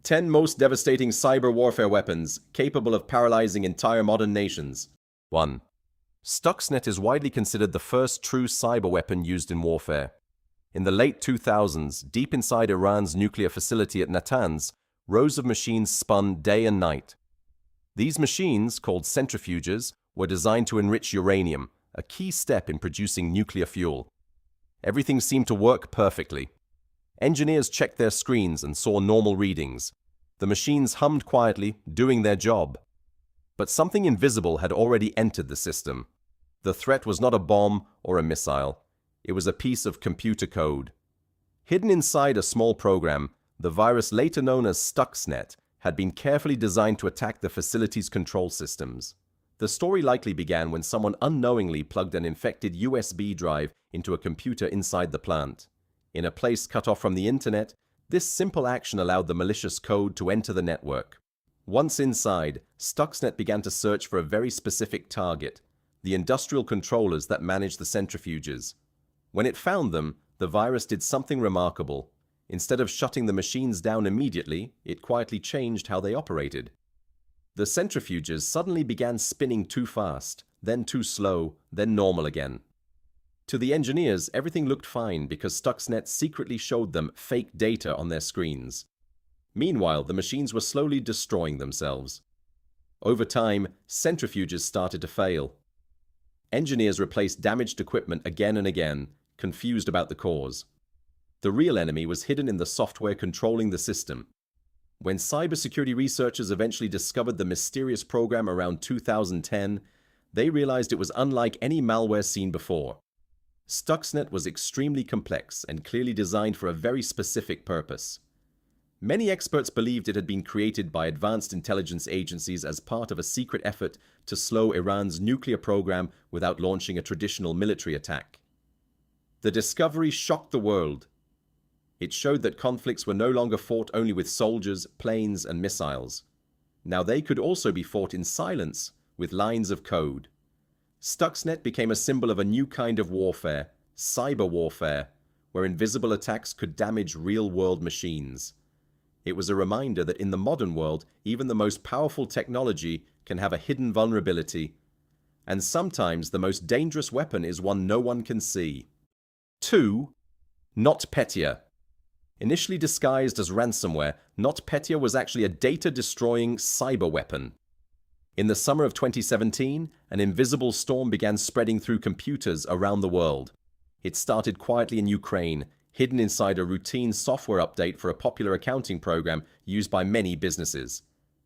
10 most devastating cyber warfare weapons capable of paralyzing entire modern nations. 1. Stuxnet is widely considered the first true cyber weapon used in warfare. In the late 2000s, deep inside Iran's nuclear facility at Natanz, rows of machines spun day and night. These machines, called centrifuges, were designed to enrich uranium, a key step in producing nuclear fuel. Everything seemed to work perfectly. Engineers checked their screens and saw normal readings. The machines hummed quietly, doing their job. But something invisible had already entered the system. The threat was not a bomb or a missile. It was a piece of computer code. Hidden inside a small program, the virus later known as Stuxnet had been carefully designed to attack the facility's control systems. The story likely began when someone unknowingly plugged an infected USB drive into a computer inside the plant. In a place cut off from the internet, this simple action allowed the malicious code to enter the network. Once inside, Stuxnet began to search for a very specific target, the industrial controllers that managed the centrifuges. When it found them, the virus did something remarkable. Instead of shutting the machines down immediately, it quietly changed how they operated. The centrifuges suddenly began spinning too fast, then too slow, then normal again. To the engineers, everything looked fine because Stuxnet secretly showed them fake data on their screens. Meanwhile, the machines were slowly destroying themselves. Over time, centrifuges started to fail. Engineers replaced damaged equipment again and again, confused about the cause. The real enemy was hidden in the software controlling the system. When cybersecurity researchers eventually discovered the mysterious program around 2010, they realized it was unlike any malware seen before. Stuxnet was extremely complex and clearly designed for a very specific purpose. Many experts believed it had been created by advanced intelligence agencies as part of a secret effort to slow Iran's nuclear program without launching a traditional military attack. The discovery shocked the world. It showed that conflicts were no longer fought only with soldiers, planes, and missiles. Now they could also be fought in silence, with lines of code. Stuxnet became a symbol of a new kind of warfare, cyber warfare, where invisible attacks could damage real-world machines. It was a reminder that in the modern world, even the most powerful technology can have a hidden vulnerability. And sometimes the most dangerous weapon is one no one can see. 2. NotPetya. Initially disguised as ransomware, NotPetya was actually a data-destroying cyber weapon. In the summer of 2017, an invisible storm began spreading through computers around the world. It started quietly in Ukraine, hidden inside a routine software update for a popular accounting program used by many businesses.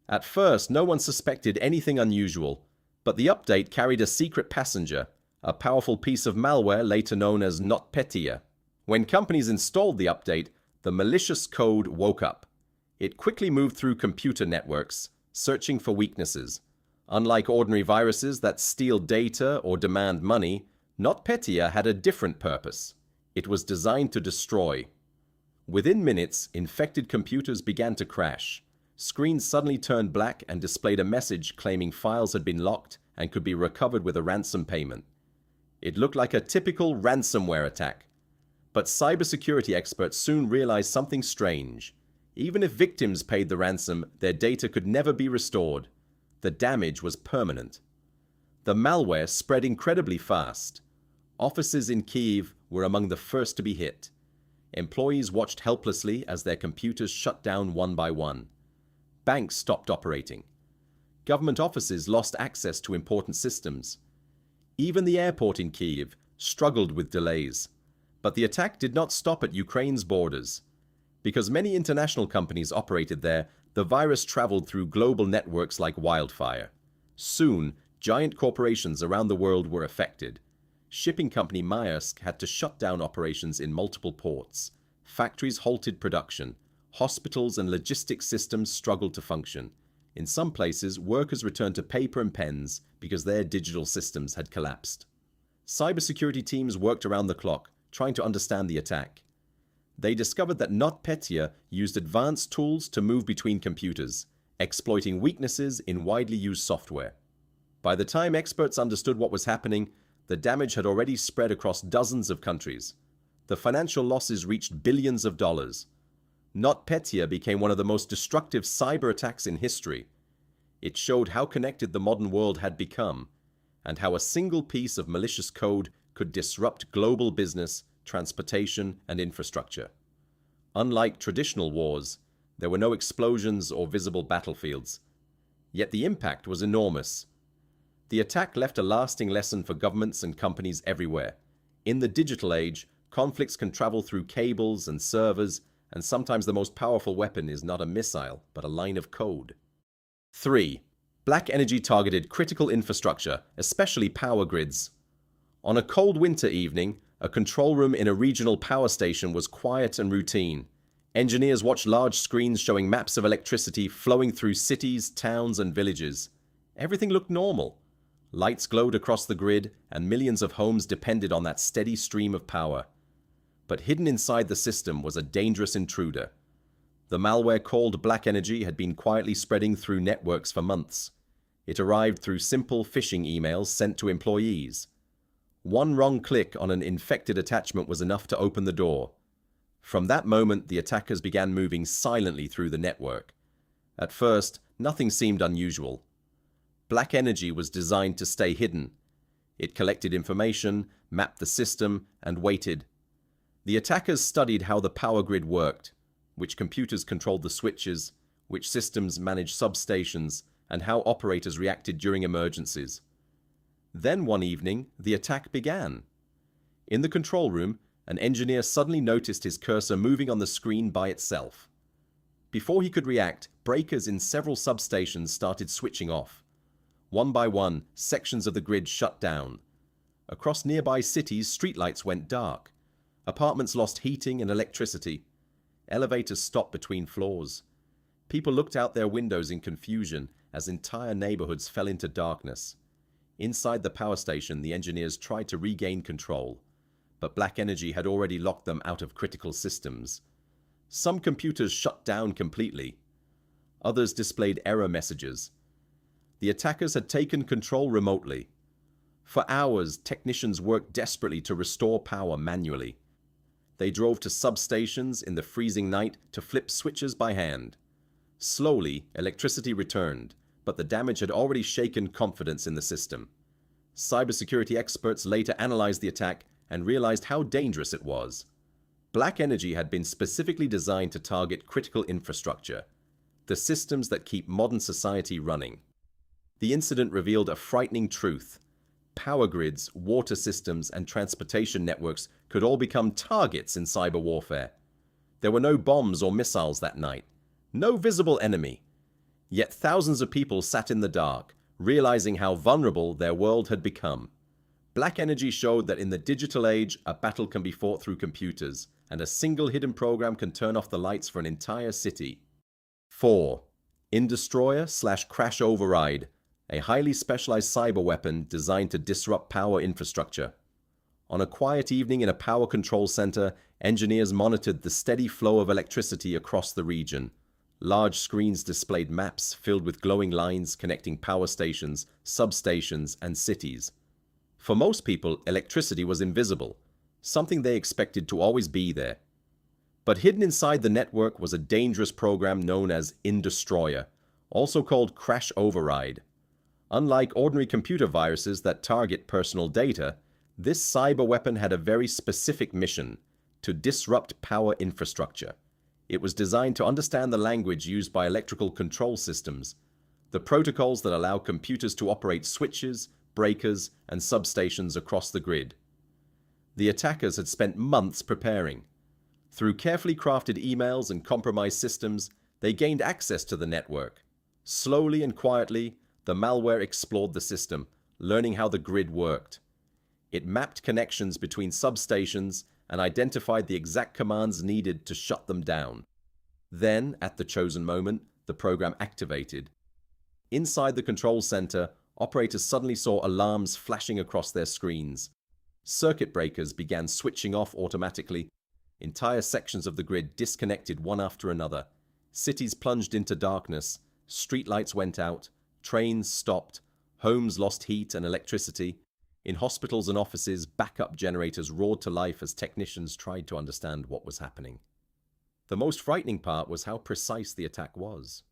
At first, no one suspected anything unusual, but the update carried a secret passenger, a powerful piece of malware later known as NotPetya. When companies installed the update, the malicious code woke up. It quickly moved through computer networks, searching for weaknesses. Unlike ordinary viruses that steal data or demand money, NotPetya had a different purpose. It was designed to destroy. Within minutes, infected computers began to crash. Screens suddenly turned black and displayed a message claiming files had been locked and could be recovered with a ransom payment. It looked like a typical ransomware attack. But cybersecurity experts soon realized something strange. Even if victims paid the ransom, their data could never be restored. The damage was permanent. The malware spread incredibly fast. Offices in Kyiv were among the first to be hit. Employees watched helplessly as their computers shut down one by one. Banks stopped operating. Government offices lost access to important systems. Even the airport in Kyiv struggled with delays. But the attack did not stop at Ukraine's borders. Because many international companies operated there, the virus traveled through global networks like wildfire. Soon, giant corporations around the world were affected. Shipping company Maersk had to shut down operations in multiple ports. Factories halted production. Hospitals and logistics systems struggled to function. In some places, workers returned to paper and pens because their digital systems had collapsed. Cybersecurity teams worked around the clock, trying to understand the attack. They discovered that NotPetya used advanced tools to move between computers, exploiting weaknesses in widely used software. By the time experts understood what was happening, the damage had already spread across dozens of countries. The financial losses reached billions of dollars. NotPetya became one of the most destructive cyber attacks in history. It showed how connected the modern world had become, and how a single piece of malicious code could disrupt global business, transportation, and infrastructure. Unlike traditional wars, there were no explosions or visible battlefields. Yet the impact was enormous. The attack left a lasting lesson for governments and companies everywhere. In the digital age, conflicts can travel through cables and servers, and sometimes the most powerful weapon is not a missile, but a line of code. 3. Black energy targeted critical infrastructure, especially power grids. On a cold winter evening, a control room in a regional power station was quiet and routine. Engineers watched large screens showing maps of electricity flowing through cities, towns, and villages. Everything looked normal. Lights glowed across the grid, and millions of homes depended on that steady stream of power. But hidden inside the system was a dangerous intruder. The malware called Black Energy had been quietly spreading through networks for months. It arrived through simple phishing emails sent to employees. One wrong click on an infected attachment was enough to open the door. From that moment, the attackers began moving silently through the network. At first, nothing seemed unusual. Black Energy was designed to stay hidden. It collected information, mapped the system, and waited. The attackers studied how the power grid worked, which computers controlled the switches, which systems managed substations, and how operators reacted during emergencies. Then one evening, the attack began. In the control room, an engineer suddenly noticed his cursor moving on the screen by itself. Before he could react, breakers in several substations started switching off. One by one, sections of the grid shut down. Across nearby cities, streetlights went dark. Apartments lost heating and electricity. Elevators stopped between floors. People looked out their windows in confusion as entire neighborhoods fell into darkness. Inside the power station, the engineers tried to regain control, but Black Energy had already locked them out of critical systems. Some computers shut down completely. Others displayed error messages. The attackers had taken control remotely. For hours, technicians worked desperately to restore power manually. They drove to substations in the freezing night to flip switches by hand. Slowly, electricity returned, but the damage had already shaken confidence in the system. Cybersecurity experts later analyzed the attack and realized how dangerous it was. Black Energy had been specifically designed to target critical infrastructure, the systems that keep modern society running. The incident revealed a frightening truth. Power grids, water systems, and transportation networks could all become targets in cyber warfare. There were no bombs or missiles that night, no visible enemy. Yet thousands of people sat in the dark, realizing how vulnerable their world had become. Black Energy showed that in the digital age, a battle can be fought through computers, and a single hidden program can turn off the lights for an entire city. 4. In-Destroyer/Crash Override, a highly specialized cyber weapon designed to disrupt power infrastructure. On a quiet evening in a power control center, engineers monitored the steady flow of electricity across the region. Large screens displayed maps filled with glowing lines connecting power stations, substations, and cities. For most people, electricity was invisible, something they expected to always be there. But hidden inside the network was a dangerous program known as In-Destroyer, also called Crash Override. Unlike ordinary computer viruses that target personal data, this cyber weapon had a very specific mission: to disrupt power infrastructure. It was designed to understand the language used by electrical control systems, the protocols that allow computers to operate switches, breakers, and substations across the grid. The attackers had spent months preparing. Through carefully crafted emails and compromised systems, they gained access to the network. Slowly and quietly, the malware explored the system, learning how the grid worked. It mapped connections between substations and identified the exact commands needed to shut them down. Then, at the chosen moment, the program activated. Inside the control center, operators suddenly saw alarms flashing across their screens. Circuit breakers began switching off automatically. Entire sections of the grid disconnected one after another. Cities plunged into darkness. Streetlights went out. Trains stopped. Homes lost heat and electricity. In hospitals and offices, backup generators roared to life as technicians tried to understand what was happening. The most frightening part was how precise the attack was.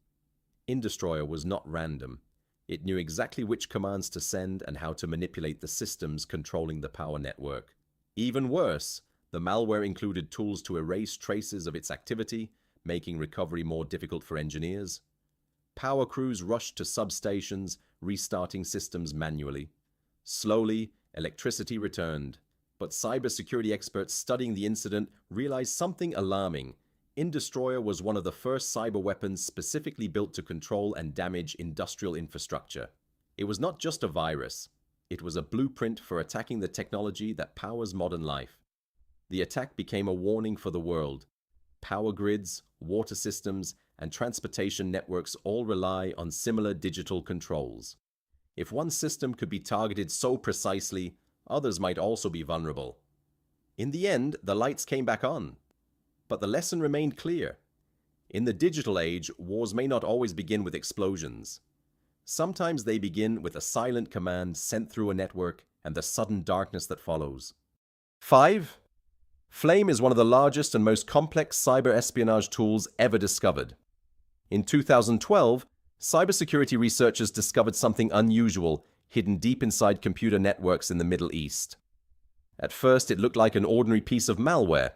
Indestroyer was not random. It knew exactly which commands to send and how to manipulate the systems controlling the power network. Even worse, the malware included tools to erase traces of its activity, making recovery more difficult for engineers. Power crews rushed to substations, restarting systems manually. Slowly, electricity returned, but cybersecurity experts studying the incident realized something alarming. Indestroyer was one of the first cyber weapons specifically built to control and damage industrial infrastructure. It was not just a virus. It was a blueprint for attacking the technology that powers modern life. The attack became a warning for the world. Power grids, water systems, and transportation networks all rely on similar digital controls. If one system could be targeted so precisely, others might also be vulnerable. In the end, the lights came back on. But the lesson remained clear. In the digital age, wars may not always begin with explosions. Sometimes they begin with a silent command sent through a network and the sudden darkness that follows. 5. Flame is one of the largest and most complex cyber espionage tools ever discovered. In 2012, cybersecurity researchers discovered something unusual hidden deep inside computer networks in the Middle East. At first, it looked like an ordinary piece of malware.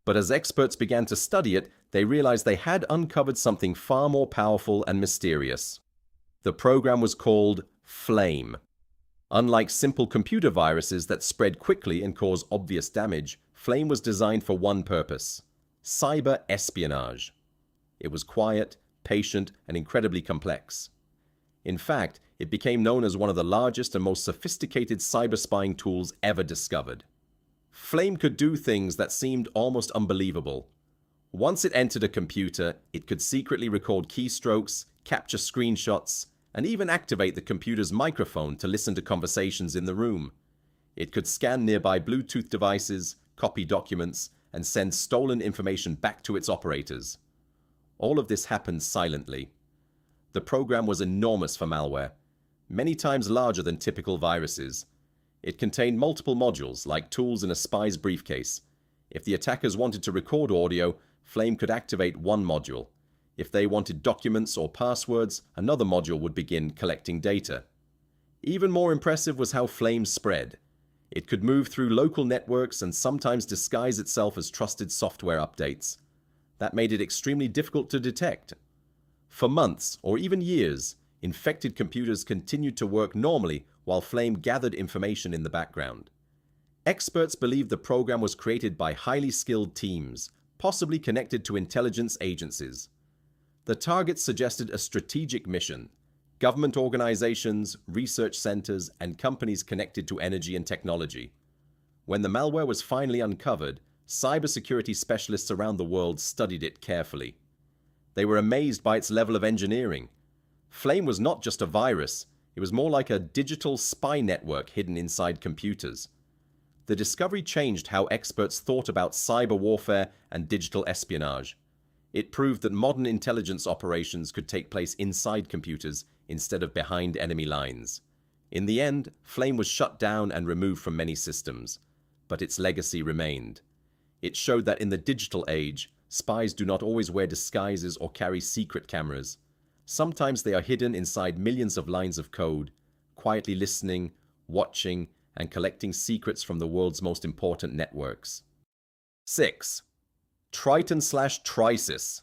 But as experts began to study it, they realized they had uncovered something far more powerful and mysterious. The program was called Flame. Unlike simple computer viruses that spread quickly and cause obvious damage, Flame was designed for one purpose: cyber espionage. It was quiet, patient, and incredibly complex. In fact, it became known as one of the largest and most sophisticated cyber spying tools ever discovered. Flame could do things that seemed almost unbelievable. Once it entered a computer, it could secretly record keystrokes, capture screenshots, and even activate the computer's microphone to listen to conversations in the room. It could scan nearby Bluetooth devices, copy documents, and send stolen information back to its operators. All of this happened silently. The program was enormous for malware, many times larger than typical viruses. It contained multiple modules, like tools in a spy's briefcase. If the attackers wanted to record audio, Flame could activate one module. If they wanted documents or passwords, another module would begin collecting data. Even more impressive was how Flame spread. It could move through local networks and sometimes disguise itself as trusted software updates. That made it extremely difficult to detect. For months, or even years, infected computers continued to work normally while Flame gathered information in the background. Experts believe the program was created by highly skilled teams, possibly connected to intelligence agencies. The targets suggested a strategic mission: government organizations, research centers, and companies connected to energy and technology. When the malware was finally uncovered, cybersecurity specialists around the world studied it carefully. They were amazed by its level of engineering. Flame was not just a virus, it was more like a digital spy network hidden inside computers. The discovery changed how experts thought about cyber warfare and digital espionage. It proved that modern intelligence operations could take place inside computers instead of behind enemy lines. In the end, Flame was shut down and removed from many systems, but its legacy remained. It showed that in the digital age, spies do not always wear disguises or carry secret cameras. Sometimes they are hidden inside millions of lines of code, quietly listening, watching, and collecting secrets from the world's most important networks. 6. Triton/Trisis.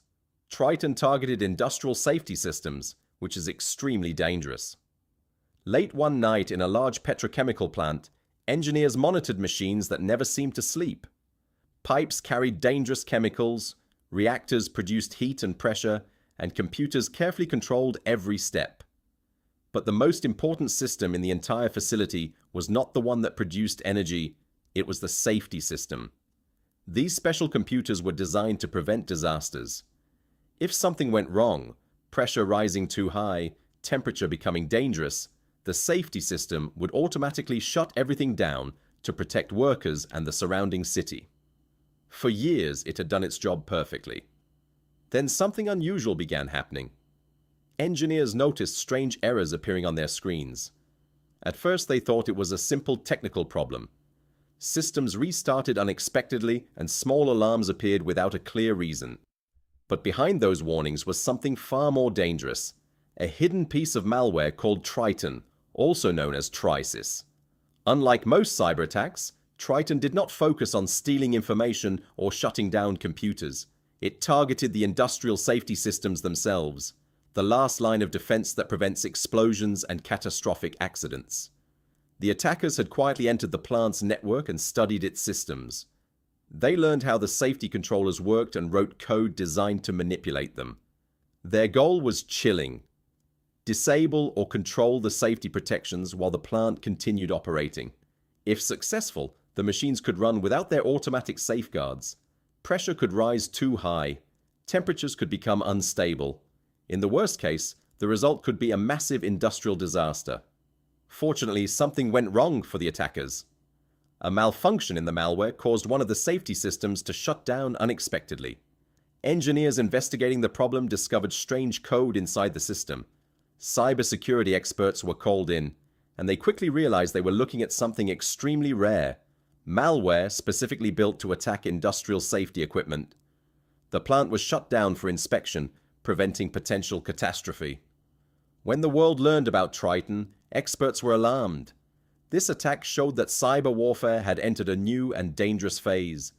Triton targeted industrial safety systems, which is extremely dangerous. Late one night in a large petrochemical plant, engineers monitored machines that never seemed to sleep. Pipes carried dangerous chemicals, reactors produced heat and pressure, and computers carefully controlled every step. But the most important system in the entire facility was not the one that produced energy, it was the safety system. These special computers were designed to prevent disasters. If something went wrong, pressure rising too high, temperature becoming dangerous, the safety system would automatically shut everything down to protect workers and the surrounding city. For years, it had done its job perfectly. Then something unusual began happening. Engineers noticed strange errors appearing on their screens. At first, they thought it was a simple technical problem. Systems restarted unexpectedly and small alarms appeared without a clear reason. But behind those warnings was something far more dangerous, a hidden piece of malware called Triton, also known as Trisys. Unlike most cyber attacks, Triton did not focus on stealing information or shutting down computers. It targeted the industrial safety systems themselves, the last line of defense that prevents explosions and catastrophic accidents. The attackers had quietly entered the plant's network and studied its systems. They learned how the safety controllers worked and wrote code designed to manipulate them. Their goal was chilling. Disable or control the safety protections while the plant continued operating. If successful, the machines could run without their automatic safeguards. Pressure could rise too high. Temperatures could become unstable. In the worst case, the result could be a massive industrial disaster. Fortunately, something went wrong for the attackers. A malfunction in the malware caused one of the safety systems to shut down unexpectedly. Engineers investigating the problem discovered strange code inside the system. Cybersecurity experts were called in, and they quickly realized they were looking at something extremely rare: malware specifically built to attack industrial safety equipment. The plant was shut down for inspection, preventing potential catastrophe. When the world learned about Triton, experts were alarmed. This attack showed that cyber warfare had entered a new and dangerous phase.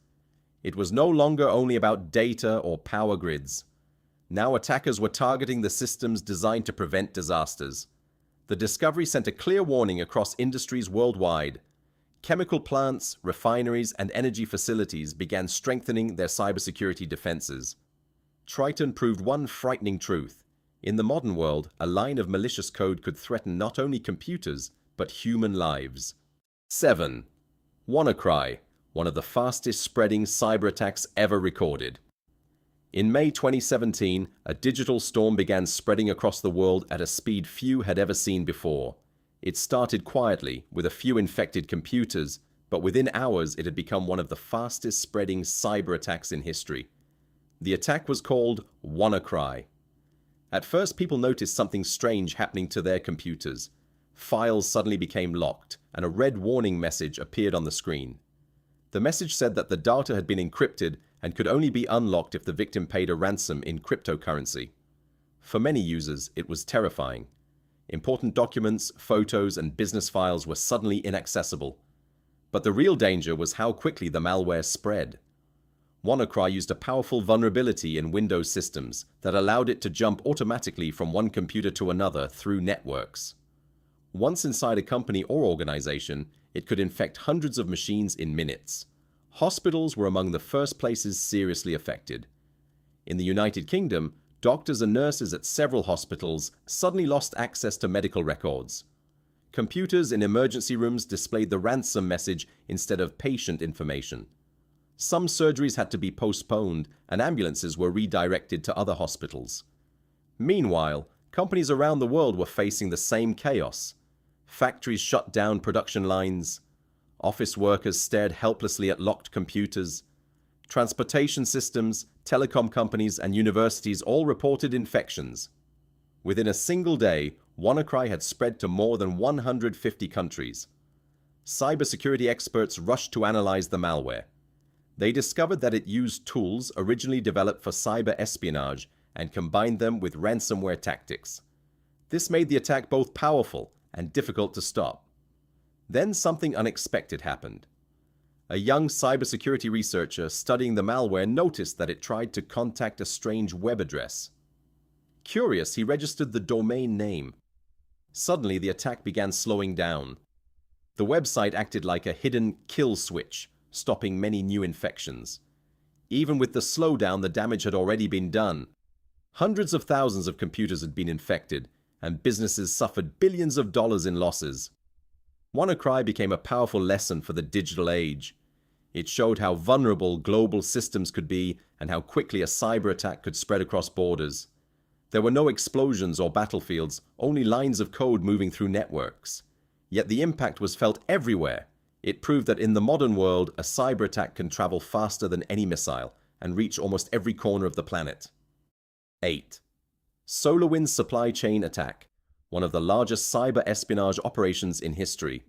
It was no longer only about data or power grids. Now attackers were targeting the systems designed to prevent disasters. The discovery sent a clear warning across industries worldwide. Chemical plants, refineries, and energy facilities began strengthening their cybersecurity defenses. Triton proved one frightening truth. In the modern world, a line of malicious code could threaten not only computers, but human lives. 7. WannaCry, one of the fastest spreading cyber attacks ever recorded. In May 2017, a digital storm began spreading across the world at a speed few had ever seen before. It started quietly, with a few infected computers, but within hours it had become one of the fastest spreading cyber attacks in history. The attack was called WannaCry. At first, people noticed something strange happening to their computers. Files suddenly became locked, and a red warning message appeared on the screen. The message said that the data had been encrypted and could only be unlocked if the victim paid a ransom in cryptocurrency. For many users, it was terrifying. Important documents, photos, and business files were suddenly inaccessible. But the real danger was how quickly the malware spread. WannaCry used a powerful vulnerability in Windows systems that allowed it to jump automatically from one computer to another through networks. Once inside a company or organization, it could infect hundreds of machines in minutes. Hospitals were among the first places seriously affected. In the United Kingdom, doctors and nurses at several hospitals suddenly lost access to medical records. Computers in emergency rooms displayed the ransom message instead of patient information. Some surgeries had to be postponed, and ambulances were redirected to other hospitals. Meanwhile, companies around the world were facing the same chaos. Factories shut down production lines. Office workers stared helplessly at locked computers. Transportation systems, telecom companies, and universities all reported infections. Within a single day, WannaCry had spread to more than 150 countries. Cybersecurity experts rushed to analyze the malware. They discovered that it used tools originally developed for cyber espionage and combined them with ransomware tactics. This made the attack both powerful and difficult to stop. Then something unexpected happened. A young cybersecurity researcher studying the malware noticed that it tried to contact a strange web address. Curious, he registered the domain name. Suddenly, the attack began slowing down. The website acted like a hidden kill switch, stopping many new infections. Even with the slowdown, the damage had already been done. Hundreds of thousands of computers had been infected, and businesses suffered billions of dollars in losses. WannaCry became a powerful lesson for the digital age. It showed how vulnerable global systems could be and how quickly a cyber attack could spread across borders. There were no explosions or battlefields, only lines of code moving through networks. Yet the impact was felt everywhere. It proved that in the modern world, a cyber attack can travel faster than any missile and reach almost every corner of the planet. 8. SolarWinds supply chain attack, one of the largest cyber espionage operations in history.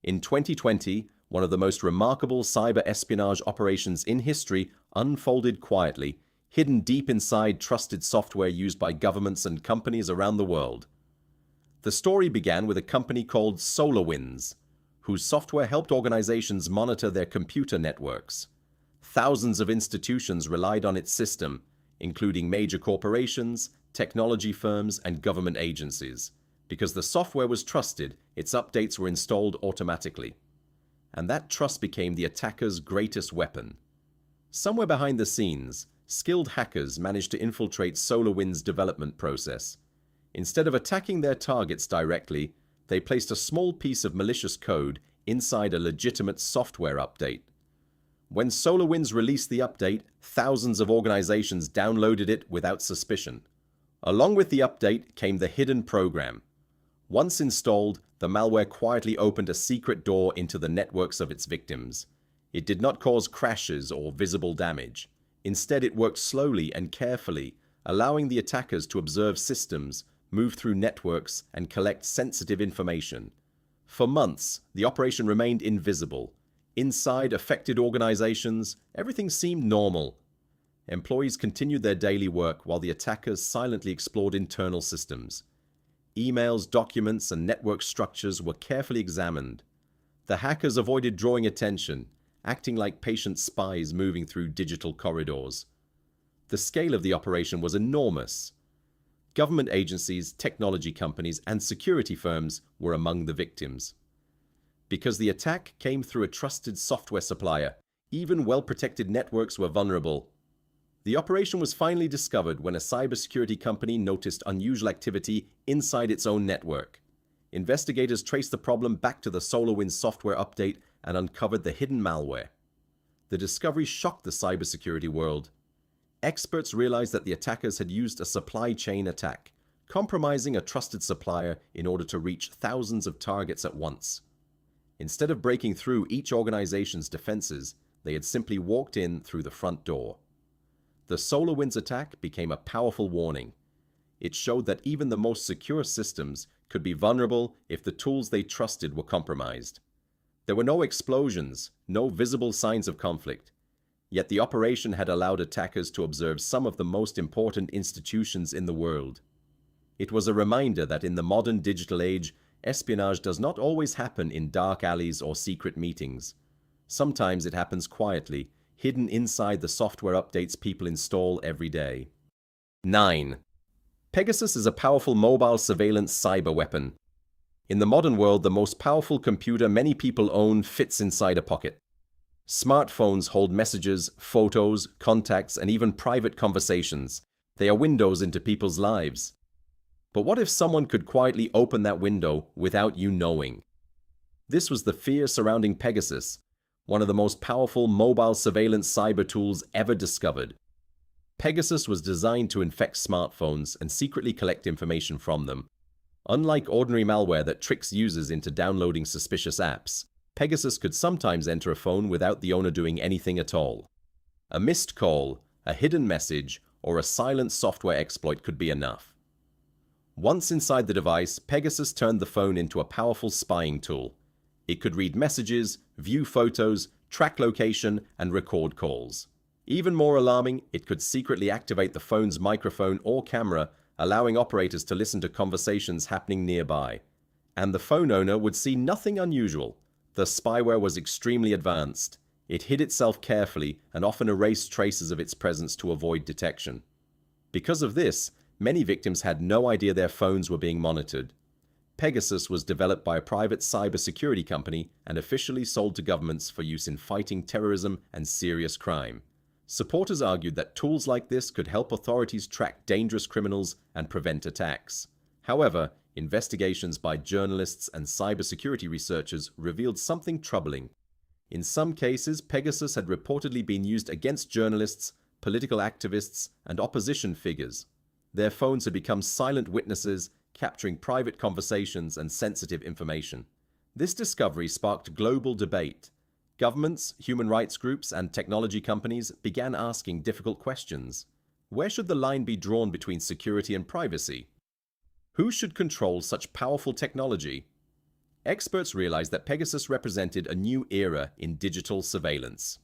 In 2020, One of the most remarkable cyber espionage operations in history unfolded quietly, hidden deep inside trusted software used by governments and companies around the world. The story began with a company called SolarWinds, whose software helped organizations monitor their computer networks. Thousands of institutions relied on its system, including major corporations, technology firms, and government agencies. Because the software was trusted, its updates were installed automatically. And that trust became the attacker's greatest weapon. Somewhere behind the scenes, skilled hackers managed to infiltrate SolarWinds' development process. Instead of attacking their targets directly, they placed a small piece of malicious code inside a legitimate software update. When SolarWinds released the update, thousands of organizations downloaded it without suspicion. Along with the update came the hidden program. Once installed, the malware quietly opened a secret door into the networks of its victims. It did not cause crashes or visible damage. Instead, it worked slowly and carefully, allowing the attackers to observe systems, move through networks, and collect sensitive information. For months, the operation remained invisible. Inside affected organizations, everything seemed normal. Employees continued their daily work while the attackers silently explored internal systems. Emails, documents, and network structures were carefully examined. The hackers avoided drawing attention, acting like patient spies moving through digital corridors. The scale of the operation was enormous. Government agencies, technology companies, and security firms were among the victims. Because the attack came through a trusted software supplier, even well-protected networks were vulnerable. The operation was finally discovered when a cybersecurity company noticed unusual activity inside its own network. Investigators traced the problem back to the SolarWinds software update and uncovered the hidden malware. The discovery shocked the cybersecurity world. Experts realized that the attackers had used a supply chain attack, compromising a trusted supplier in order to reach thousands of targets at once. Instead of breaking through each organization's defenses, they had simply walked in through the front door. The SolarWinds attack became a powerful warning. It showed that even the most secure systems could be vulnerable if the tools they trusted were compromised. There were no explosions, no visible signs of conflict. Yet the operation had allowed attackers to observe some of the most important institutions in the world. It was a reminder that in the modern digital age, espionage does not always happen in dark alleys or secret meetings. Sometimes it happens quietly, hidden inside the software updates people install every day. 9. Pegasus is a powerful mobile surveillance cyber weapon. In the modern world, the most powerful computer many people own fits inside a pocket. Smartphones hold messages, photos, contacts, and even private conversations. They are windows into people's lives. But what if someone could quietly open that window without you knowing? This was the fear surrounding Pegasus, one of the most powerful mobile surveillance cyber tools ever discovered. Pegasus was designed to infect smartphones and secretly collect information from them. Unlike ordinary malware that tricks users into downloading suspicious apps, Pegasus could sometimes enter a phone without the owner doing anything at all. A missed call, a hidden message, or a silent software exploit could be enough. Once inside the device, Pegasus turned the phone into a powerful spying tool. It could read messages, view photos, track location, and record calls. Even more alarming, it could secretly activate the phone's microphone or camera, allowing operators to listen to conversations happening nearby. And the phone owner would see nothing unusual. The spyware was extremely advanced. It hid itself carefully and often erased traces of its presence to avoid detection. Because of this, many victims had no idea their phones were being monitored. Pegasus was developed by a private cybersecurity company and officially sold to governments for use in fighting terrorism and serious crime. Supporters argued that tools like this could help authorities track dangerous criminals and prevent attacks. However, investigations by journalists and cybersecurity researchers revealed something troubling. In some cases, Pegasus had reportedly been used against journalists, political activists, and opposition figures. Their phones had become silent witnesses, capturing private conversations and sensitive information. This discovery sparked global debate. Governments, human rights groups, and technology companies began asking difficult questions. Where should the line be drawn between security and privacy? Who should control such powerful technology? Experts realized that Pegasus represented a new era in digital surveillance.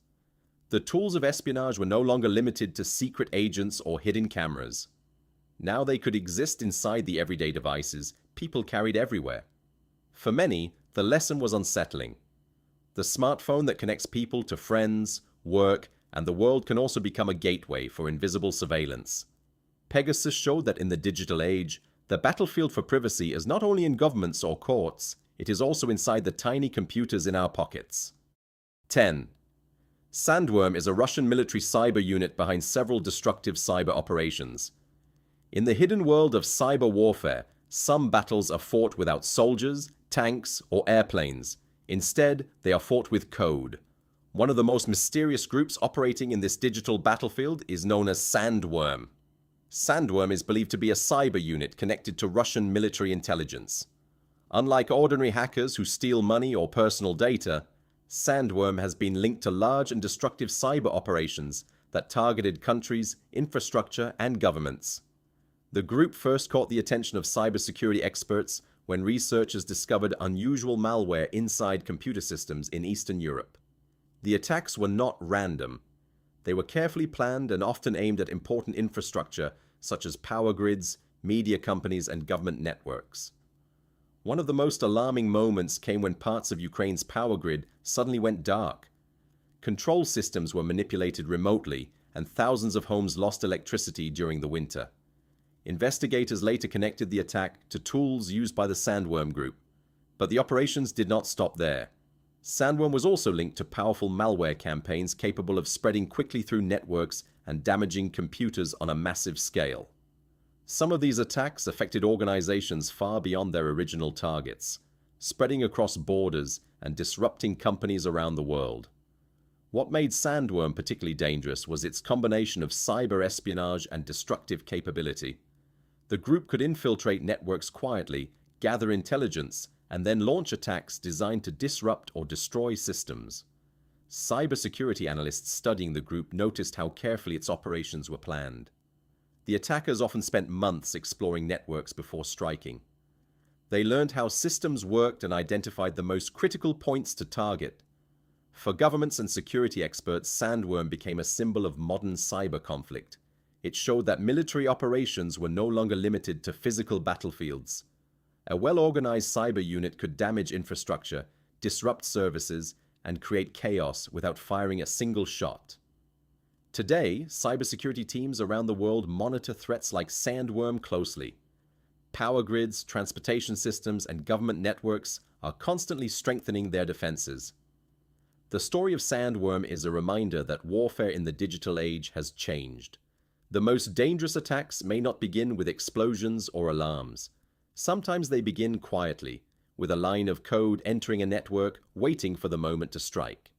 The tools of espionage were no longer limited to secret agents or hidden cameras. Now they could exist inside the everyday devices people carried everywhere. For many, the lesson was unsettling. The smartphone that connects people to friends, work, and the world can also become a gateway for invisible surveillance. Pegasus showed that in the digital age, the battlefield for privacy is not only in governments or courts, it is also inside the tiny computers in our pockets. 10. Sandworm is a Russian military cyber unit behind several destructive cyber operations. In the hidden world of cyber warfare, some battles are fought without soldiers, tanks, or airplanes. Instead, they are fought with code. One of the most mysterious groups operating in this digital battlefield is known as Sandworm. Sandworm is believed to be a cyber unit connected to Russian military intelligence. Unlike ordinary hackers who steal money or personal data, Sandworm has been linked to large and destructive cyber operations that targeted countries, infrastructure, and governments. The group first caught the attention of cybersecurity experts when researchers discovered unusual malware inside computer systems in Eastern Europe. The attacks were not random. They were carefully planned and often aimed at important infrastructure such as power grids, media companies, and government networks. One of the most alarming moments came when parts of Ukraine's power grid suddenly went dark. Control systems were manipulated remotely, and thousands of homes lost electricity during the winter. Investigators later connected the attack to tools used by the Sandworm group. But the operations did not stop there. Sandworm was also linked to powerful malware campaigns capable of spreading quickly through networks and damaging computers on a massive scale. Some of these attacks affected organizations far beyond their original targets, spreading across borders and disrupting companies around the world. What made Sandworm particularly dangerous was its combination of cyber espionage and destructive capability. The group could infiltrate networks quietly, gather intelligence, and then launch attacks designed to disrupt or destroy systems. Cybersecurity analysts studying the group noticed how carefully its operations were planned. The attackers often spent months exploring networks before striking. They learned how systems worked and identified the most critical points to target. For governments and security experts, Sandworm became a symbol of modern cyber conflict. It showed that military operations were no longer limited to physical battlefields. A well-organized cyber unit could damage infrastructure, disrupt services, and create chaos without firing a single shot. Today, cybersecurity teams around the world monitor threats like Sandworm closely. Power grids, transportation systems, and government networks are constantly strengthening their defenses. The story of Sandworm is a reminder that warfare in the digital age has changed. The most dangerous attacks may not begin with explosions or alarms. Sometimes they begin quietly, with a line of code entering a network, waiting for the moment to strike.